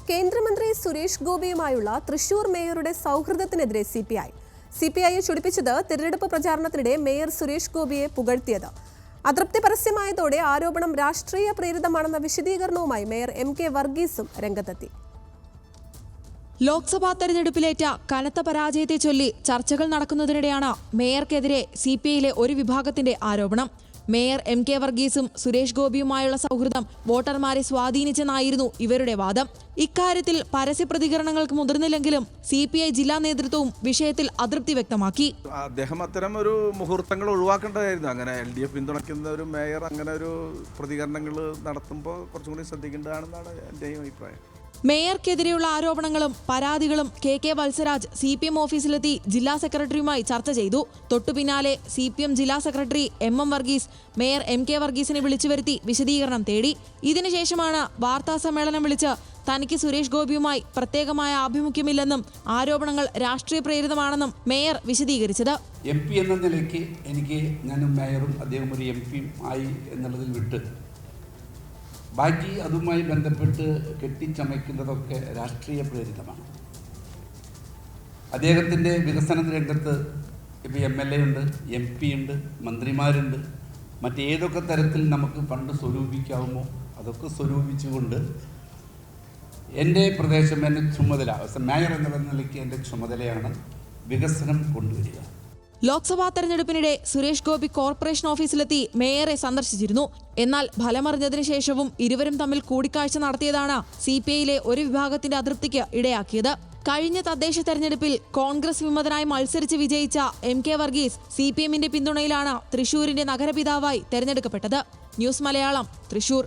കേന്ദ്രമന്ത്രി സുരേഷ് ഗോപിയുമായുള്ള തൃശൂർ മേയറുടെ സൗഹൃദത്തിനെതിരെ സിപിഐയെ ചൊടിപ്പിച്ചത് തിരഞ്ഞെടുപ്പ് പ്രചാരണത്തിനിടെ മേയർ സുരേഷ് ഗോപിയെ പുകഴ്ത്തിയത്. അതൃപ്തി പരസ്യമായതോടെ ആരോപണം രാഷ്ട്രീയ പ്രേരിതമാണെന്ന വിശദീകരണവുമായി മേയർ എം.കെ. വർഗീസും രംഗത്തെത്തി. ലോക്സഭാ തെരഞ്ഞെടുപ്പിലേറ്റ കനത്ത പരാജയത്തെ ചൊല്ലി ചർച്ചകൾ നടക്കുന്നതിനിടെയാണ് മേയർക്കെതിരെ സിപിഐയിലെ ഒരു വിഭാഗത്തിന്റെ ആരോപണം. Mayor MK. വർഗീസും സുരേഷ് ഗോപിയുമായുള്ള സൗഹൃദം വോട്ടർമാരെ സ്വാധീനിച്ചെന്നായിരുന്നു ഇവരുടെ വാദം. ഇക്കാര്യത്തിൽ പരസ്യ പ്രതികരണങ്ങൾക്ക് മുതിർന്നില്ലെങ്കിലും സിപിഐ ജില്ലാ നേതൃത്വവും വിഷയത്തിൽ അതൃപ്തി വ്യക്തമാക്കി. അദ്ദേഹം അത്തരം ഒരു മുഹൂർത്തങ്ങൾ ഒഴിവാക്കേണ്ടതായിരുന്നു. അങ്ങനെ LDF പിന്തുണയ്ക്കുന്ന ഒരു മേയർ അങ്ങനെ ഒരു പ്രതികരണങ്ങൾ നടത്തുമ്പോൾ കുറച്ചും കൂടി ശ്രദ്ധിക്കേണ്ടതാണെന്നാണ് എൻ്റെയും അഭിപ്രായം. മേയർക്കെതിരെയുള്ള ആരോപണങ്ങളും പരാതികളും കെ വത്സരാജ് CPM ഓഫീസിലെത്തി ജില്ലാ സെക്രട്ടറിയുമായി ചർച്ച ചെയ്തു. തൊട്ടുപിന്നാലെ CPM ജില്ലാ secretary MM Varghese mayor M.K. വർഗീസിനെ വിളിച്ചു വരുത്തി വിശദീകരണം തേടി. ഇതിനുശേഷമാണ് വാർത്താ സമ്മേളനം വിളിച്ച് തനിക്ക് സുരേഷ് ഗോപിയുമായി പ്രത്യേകമായ ആഭിമുഖ്യമില്ലെന്നും ആരോപണങ്ങൾ രാഷ്ട്രീയ പ്രേരിതമാണെന്നും മേയർ വിശദീകരിച്ചത്. MP എന്ന നിലയ്ക്ക് എനിക്ക് ഞാനും മേയറും അദ്ദേഹം ഒരു MP ആയി എന്നുള്ളതിൽ വിട്ട് ബാക്കി അതുമായി ബന്ധപ്പെട്ട് കെട്ടിച്ചമയ്ക്കുന്നതൊക്കെ രാഷ്ട്രീയ പ്രേരിതമാണ്. അദ്ദേഹത്തിൻ്റെ വികസന രംഗത്ത് ഇപ്പോൾ MLA ഉണ്ട്, MP ഉണ്ട്, മന്ത്രിമാരുണ്ട്. മറ്റേതൊക്കെ തരത്തിൽ നമുക്ക് ഫണ്ട് സ്വരൂപിക്കാവുമോ അതൊക്കെ സ്വരൂപിച്ചുകൊണ്ട് എൻ്റെ പ്രദേശം, എൻ്റെ ചുമതല മേയർ എന്നുള്ള നിലയ്ക്ക് എൻ്റെ ചുമതലയാണ് വികസനം കൊണ്ടുവരിക. ലോക്സഭാ തെരഞ്ഞെടുപ്പിനിടെ സുരേഷ് ഗോപി കോർപ്പറേഷൻ ഓഫീസിലെത്തി മേയറെ സന്ദർശിച്ചിരുന്നു. എന്നാൽ ഫലമറിഞ്ഞതിനു ശേഷവും ഇരുവരും തമ്മിൽ കൂടിക്കാഴ്ച നടത്തിയതാണ് സിപിഐയിലെ ഒരു വിഭാഗത്തിന്റെ അതൃപ്തിക്ക് ഇടയാക്കിയത്. കഴിഞ്ഞ തദ്ദേശ തെരഞ്ഞെടുപ്പിൽ കോൺഗ്രസ് വിമതനായി മത്സരിച്ച് വിജയിച്ച M.K. വർഗീസ് CPMന്റെ പിന്തുണയിലാണ് തൃശൂരിന്റെ നഗരപിതാവായി തെരഞ്ഞെടുക്കപ്പെട്ടത്. ന്യൂസ് മലയാളം, തൃശൂർ.